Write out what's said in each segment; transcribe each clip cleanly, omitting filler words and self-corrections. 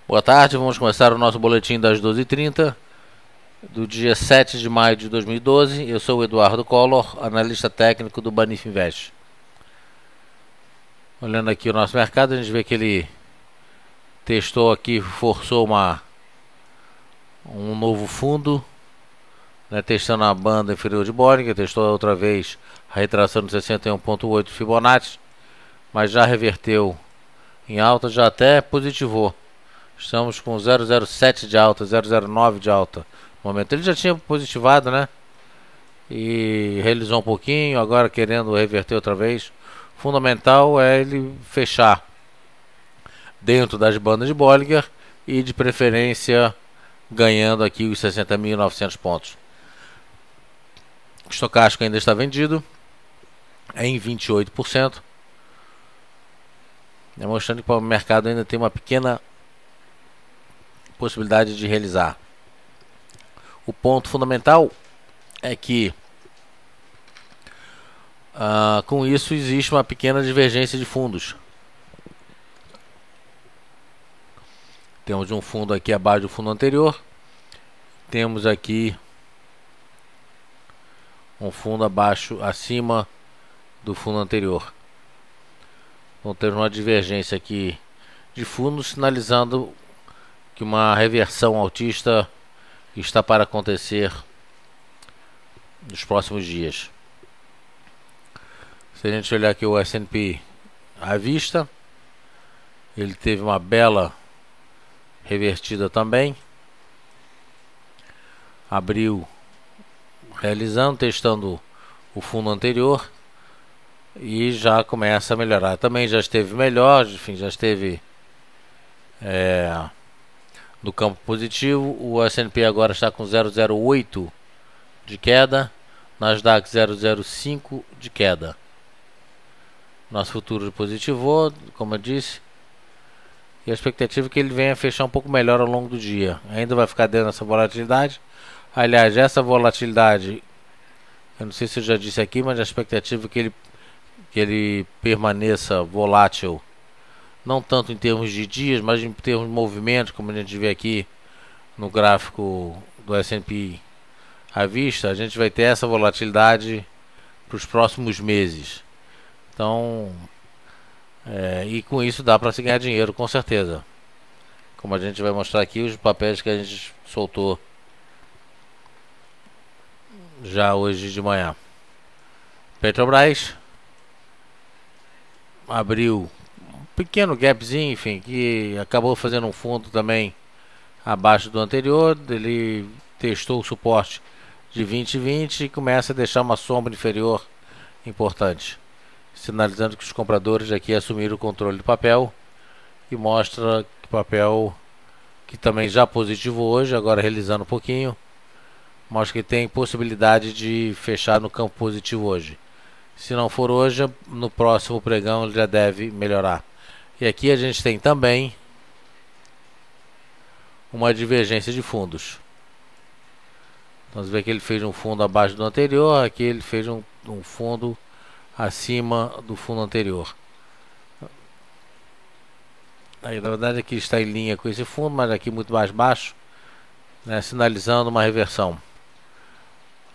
Boa tarde, vamos começar o nosso boletim das 12h30 do dia 7 de maio de 2012. Eu sou o Eduardo Collor, analista técnico do Banif Invest. Olhando aqui o nosso mercado, a gente vê que ele testou aqui, forçou um novo fundo, né, testando a banda inferior de Bollinger, testou outra vez a retração de 61,8 Fibonacci, mas já reverteu em alta, já até positivou. Estamos com 0,07 de alta, 0,09 de alta no momento. Ele já tinha positivado, né? E realizou um pouquinho, agora querendo reverter outra vez. Fundamental é ele fechar dentro das bandas de Bollinger e de preferência ganhando aqui os 60.900 pontos. O estocástico ainda está vendido em 28%, demonstrando que o mercado ainda tem uma pequena possibilidade de realizar. O ponto fundamental é que com isso existe uma pequena divergência de fundos. Temos um fundo aqui abaixo do fundo anterior, temos aqui um fundo acima do fundo anterior. Então temos uma divergência aqui de fundos, sinalizando que uma reversão altista está para acontecer nos próximos dias. Se a gente olhar aqui o S&P à vista, ele teve uma bela revertida também, abriu realizando, testando o fundo anterior e já começa a melhorar. Também já esteve melhor, enfim, já esteve no campo positivo. O S&P agora está com 0,08 de queda, Nasdaq 0,05 de queda. Nosso futuro positivou, como eu disse, e a expectativa é que ele venha fechar um pouco melhor ao longo do dia. Ainda vai ficar dentro dessa volatilidade. Aliás, essa volatilidade, eu não sei se eu já disse aqui, mas a expectativa é que ele permaneça volátil, não tanto em termos de dias, mas em termos de movimentos, como a gente vê aqui no gráfico do S&P à vista. A gente vai ter essa volatilidade para os próximos meses. Então, e com isso dá para se ganhar dinheiro, com certeza. Como a gente vai mostrar aqui, os papéis que a gente soltou já hoje de manhã. Petrobras abriu um pequeno gapzinho, enfim, que acabou fazendo um fundo também abaixo do anterior. Ele testou o suporte de 20,20 e começa a deixar uma sombra inferior importante, sinalizando que os compradores aqui assumiram o controle do papel, e mostra que o papel, que também já positivou hoje, agora realizando um pouquinho, mostra que tem possibilidade de fechar no campo positivo hoje. Se não for hoje, no próximo pregão ele já deve melhorar. E aqui a gente tem também uma divergência de fundos. Vamos ver que ele fez um fundo abaixo do anterior, aqui ele fez um fundo acima do fundo anterior. Aí, na verdade aqui está em linha com esse fundo, mas aqui muito mais baixo, né, sinalizando uma reversão.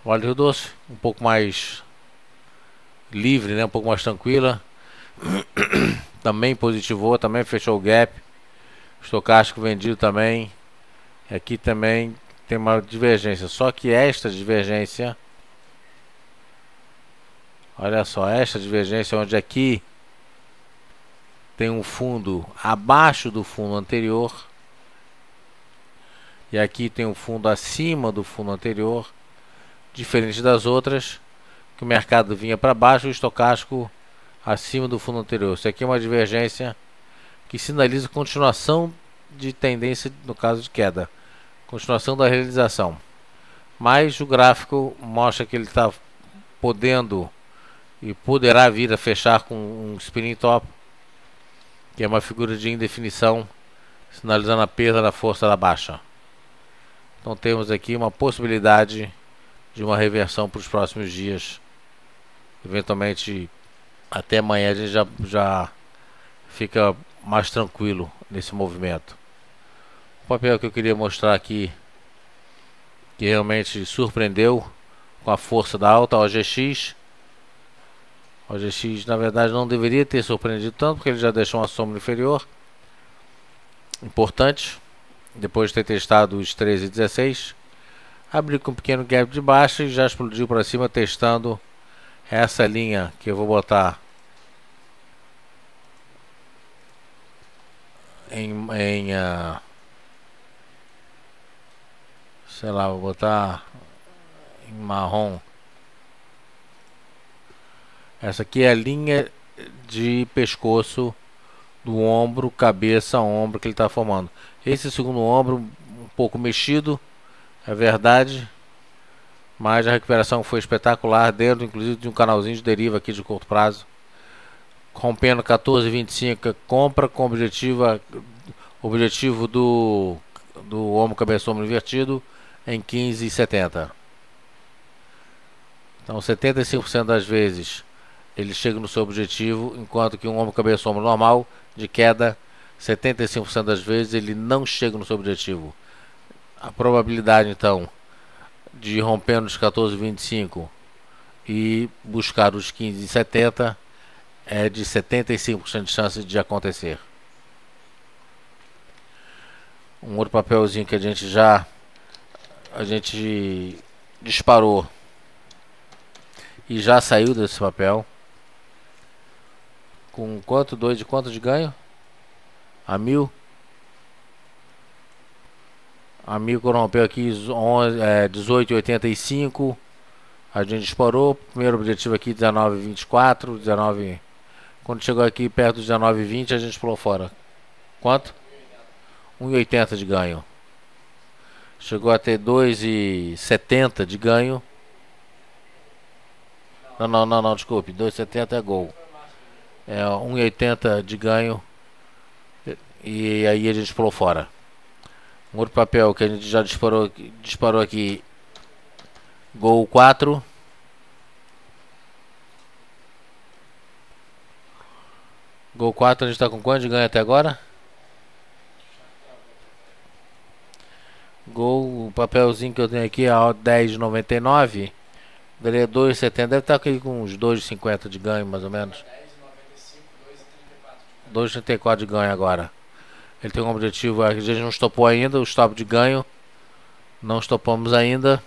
O óleo Rio Doce um pouco mais livre, né, um pouco mais tranquila, também positivou, também fechou o gap. Estocástico vendido também. Aqui também tem uma divergência, só que esta divergência, olha só, esta divergência onde aqui tem um fundo abaixo do fundo anterior e aqui tem um fundo acima do fundo anterior, diferente das outras, que o mercado vinha para baixo e o estocástico acima do fundo anterior. Isso aqui é uma divergência que sinaliza continuação de tendência, no caso de queda, continuação da realização. Mas o gráfico mostra que ele está podendo e poderá vir a fechar com um spinning top, que é uma figura de indefinição, sinalizando a perda da força da baixa. Então temos aqui uma possibilidade de uma reversão para os próximos dias. Eventualmente até amanhã a gente já fica mais tranquilo nesse movimento. O papel que eu queria mostrar aqui, que realmente surpreendeu com a força da alta, o OGX. O OGX na verdade não deveria ter surpreendido tanto, porque ele já deixou uma sombra inferior importante, depois de ter testado os 13 e 16. Abriu com um pequeno gap de baixa e já explodiu para cima, testando essa linha que eu vou botar sei lá, vou botar em marrom. Essa aqui é a linha de pescoço do ombro, cabeça, ombro que ele está formando. Esse segundo ombro um pouco mexido, é verdade, mas a recuperação foi espetacular, dentro inclusive de um canalzinho de deriva aqui de curto prazo, rompendo 14,25, compra com objetivo do ombro, cabeça, ombro invertido em 15,70. Então 75% das vezes ele chega no seu objetivo, enquanto que um ombro, cabeça, ombro normal de queda, 75% das vezes ele não chega no seu objetivo. A probabilidade então de romper nos 14,25 e buscar os 15,70 é de 75% de chance de acontecer. Um outro papelzinho que a gente disparou e já saiu desse papel. Com quanto? 2 de quanto de ganho? A 1000. A 1000 rompeu aqui 18,85. A gente disparou. Primeiro objetivo aqui 19,24. 19. Quando chegou aqui perto de 19,20 a gente pulou fora. Quanto? 1,80 de ganho. Chegou a ter 2,70 de ganho. Não, desculpe. 2,70 é gol. É 1,80 de ganho. E aí a gente pulou fora. Um outro papel que a gente já disparou aqui. Gol 4. Gol 4 a gente está com quanto de ganho até agora? Gol, o papelzinho que eu tenho aqui é 10,99. Daria 2,70. Deve estar aqui com uns 2,50 de ganho mais ou menos. 2,34 de ganho agora. Ele tem um objetivo, a gente não estopou ainda, o stop de ganho. Não estopamos ainda.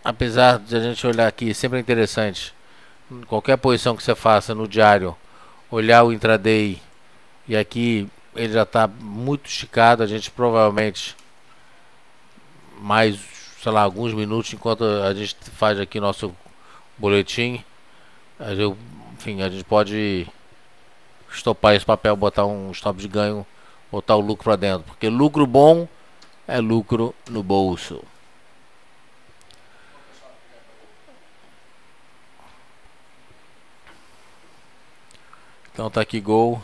Apesar de a gente olhar aqui, sempre é interessante. Qualquer posição que você faça no diário, olhar o intraday. E aqui ele já está muito esticado. A gente provavelmente mais, sei lá, alguns minutos enquanto a gente faz aqui nosso boletim. Enfim, a gente pode estopar esse papel, botar um stop de ganho, botar o lucro para dentro, porque lucro bom é lucro no bolso. Então tá aqui gol.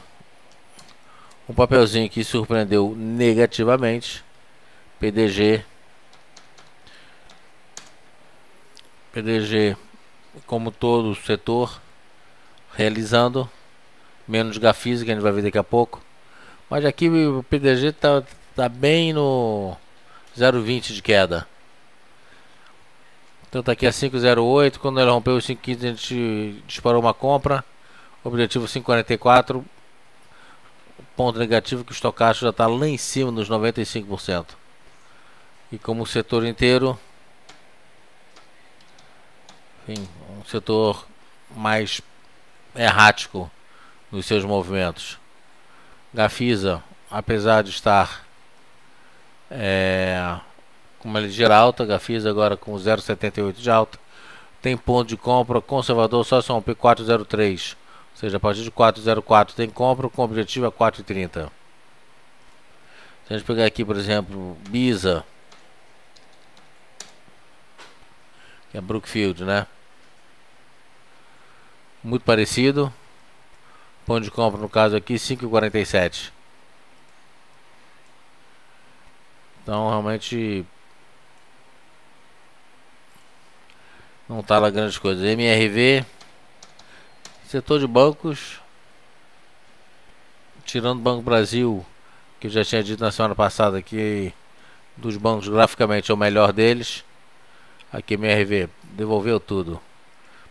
Um papelzinho que surpreendeu negativamente. PDG, como todo o setor, realizando menos Gafisa, que a gente vai ver daqui a pouco. Mas aqui o PDG tá bem no 0,20 de queda. Então tá aqui a 5,08. Quando ele rompeu os 5,15 a gente disparou uma compra. Objetivo 5,44. Ponto negativo que o estocástico já está lá em cima nos 95%. E como o setor inteiro, enfim, um setor mais errático nos seus movimentos. Gafisa, apesar de estar com uma ligeira alta, Gafisa agora com 0,78 de alta, tem ponto de compra conservador só se romper 4,03. Ou seja, a partir de 4,04 tem compra com objetivo a 4,30. Se a gente pegar aqui, por exemplo, BISA, que é Brookfield, né? Muito parecido. Ponto de compra no caso aqui 5,47. Então realmente não tá lá grandes coisas. MRV, Setor de bancos, tirando o Banco Brasil, que eu já tinha dito na semana passada que dos bancos graficamente é o melhor deles. Aqui MRV devolveu tudo.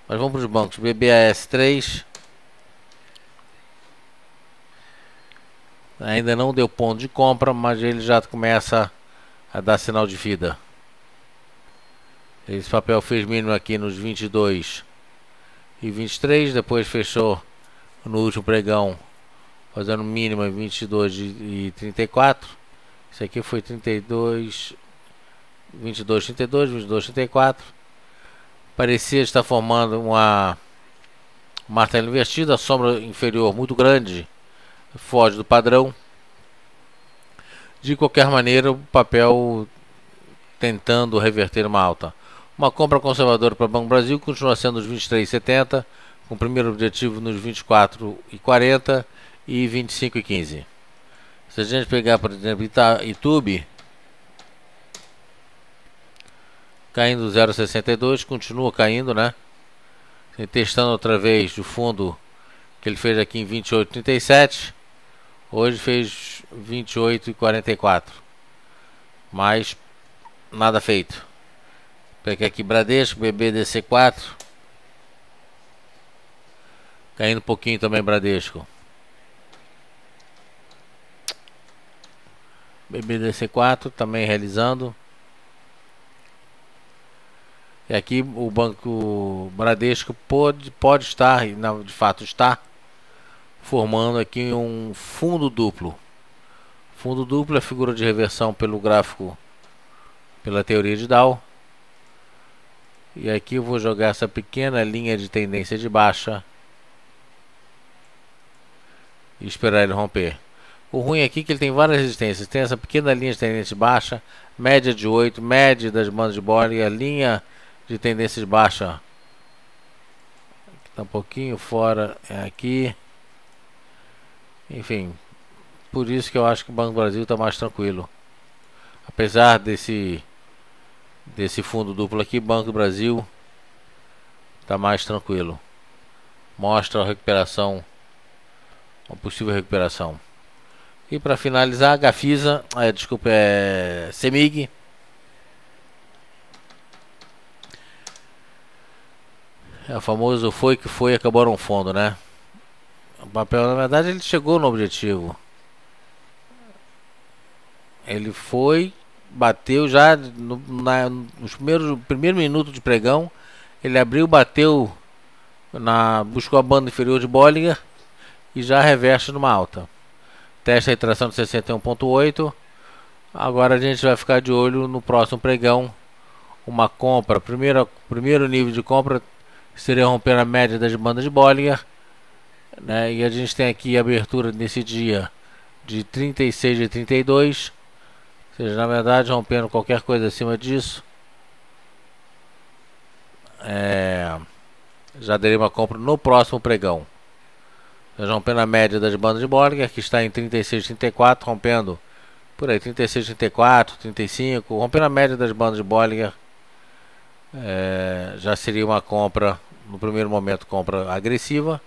Mas vamos para os bancos. BBAS3 ainda não deu ponto de compra, mas ele já começa a dar sinal de vida. Esse papel fez mínimo aqui nos 22 e 23, depois fechou no último pregão fazendo mínimo em 22 e 34. Esse aqui foi 32, 22, 32, 22, 34. Parecia estar formando uma martelo invertido, a sombra inferior muito grande, foge do padrão. De qualquer maneira, o papel tentando reverter uma alta. Uma compra conservadora para o Banco Brasil continua sendo os 23,70, com o primeiro objetivo nos 24,40 e 25,15. Se a gente pegar, por exemplo, YouTube, caindo 0,62, continua caindo, né? E testando outra vez o fundo que ele fez aqui em 28,37, hoje fez 28,44, mas nada feito. Peguei aqui Bradesco, BBDC4, caindo um pouquinho também Bradesco. BBDC4 também realizando. E aqui o Banco Bradesco pode estar, e de fato está, formando aqui um fundo duplo. Fundo duplo é figura de reversão pelo gráfico, pela teoria de Dow. E aqui eu vou jogar essa pequena linha de tendência de baixa e esperar ele romper. O ruim aqui é que ele tem várias resistências. Tem essa pequena linha de tendência de baixa, média de 8, média das bandas de Bollinger, e a linha de tendência de baixa que está um pouquinho fora, é aqui. Enfim, por isso que eu acho que o Banco do Brasil está mais tranquilo. Apesar desse fundo duplo aqui, Banco do Brasil está mais tranquilo. Mostra a recuperação, uma possível recuperação. E para finalizar, Gafisa, CEMIG. É o famoso foi que foi, acabou no fundo, né? O papel, na verdade, ele chegou no objetivo. Ele foi, bateu já nos primeiro minuto de pregão. Ele abriu, bateu, buscou a banda inferior de Bollinger e já reverte numa alta. Testa a retração de 61,8. Agora a gente vai ficar de olho no próximo pregão. Uma compra, primeiro nível de compra seria romper a média das bandas de Bollinger, né? E a gente tem aqui a abertura nesse dia de 36 e 32. Ou seja, na verdade, rompendo qualquer coisa acima disso, já daria uma compra no próximo pregão. Já rompendo a média das bandas de Bollinger, que está em 36,34, rompendo por aí 36,34, 35, rompendo a média das bandas de Bollinger, já seria uma compra, no primeiro momento, compra agressiva,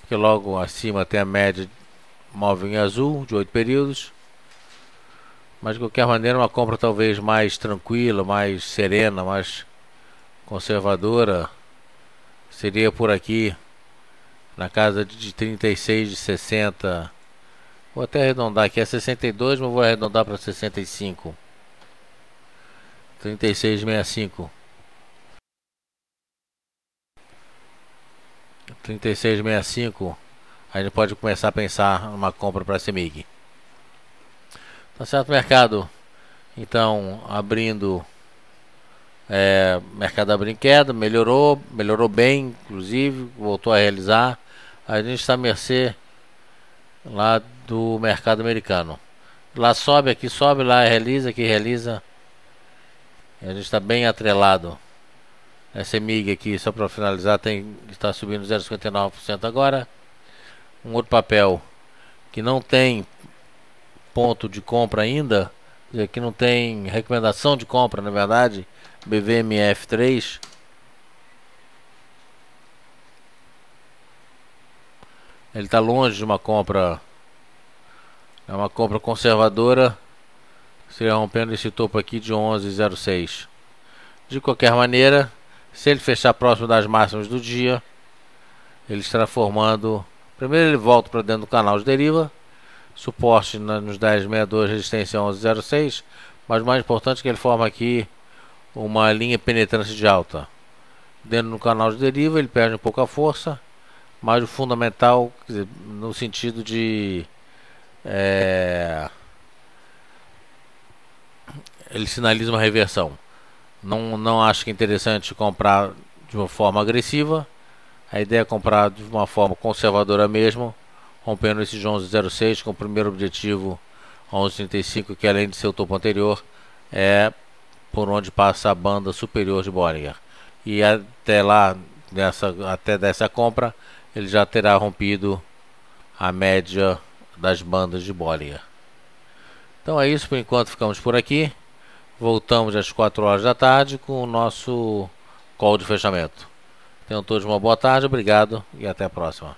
porque logo acima tem a média móvel em azul de 8 períodos. Mas de qualquer maneira, uma compra talvez mais tranquila, mais serena, mais conservadora, seria por aqui, na casa de 36, de 60. Vou até arredondar aqui, é 62, mas vou arredondar para 65. 36,65. 36,65. A gente pode começar a pensar numa compra para a CEMIG. Tá certo, mercado? Então, abrindo, mercado abrindo em queda, melhorou bem, inclusive, voltou a realizar. A gente está à mercê lá do mercado americano. Lá sobe, aqui sobe, lá realiza, aqui realiza. A gente está bem atrelado. Essa CEMIG aqui, só para finalizar, está subindo 0,59% agora. Um outro papel que não tem ponto de compra ainda, que não tem recomendação de compra, na verdade, BVMF3. Ele está longe de uma compra. É uma compra conservadora. Seria rompendo esse topo aqui de 11,06. De qualquer maneira, se ele fechar próximo das máximas do dia, ele estará formando. Primeiro ele volta para dentro do canal de deriva. Suporte nos 10,62, resistência 11,06. Mas o mais importante é que ele forma aqui uma linha penetrante de alta. Dentro do canal de deriva ele perde um pouco a força, mas o fundamental, quer dizer, no sentido de ele sinaliza uma reversão. Não acho que é interessante comprar de uma forma agressiva. A ideia é comprar de uma forma conservadora mesmo, rompendo esse de 11,06 com o primeiro objetivo 11,35, que além de ser o topo anterior, é por onde passa a banda superior de Bollinger. E até lá, até dessa compra, ele já terá rompido a média das bandas de Bollinger. Então é isso, por enquanto ficamos por aqui. Voltamos às 4 horas da tarde com o nosso call de fechamento. Tenham todos uma boa tarde, obrigado e até a próxima.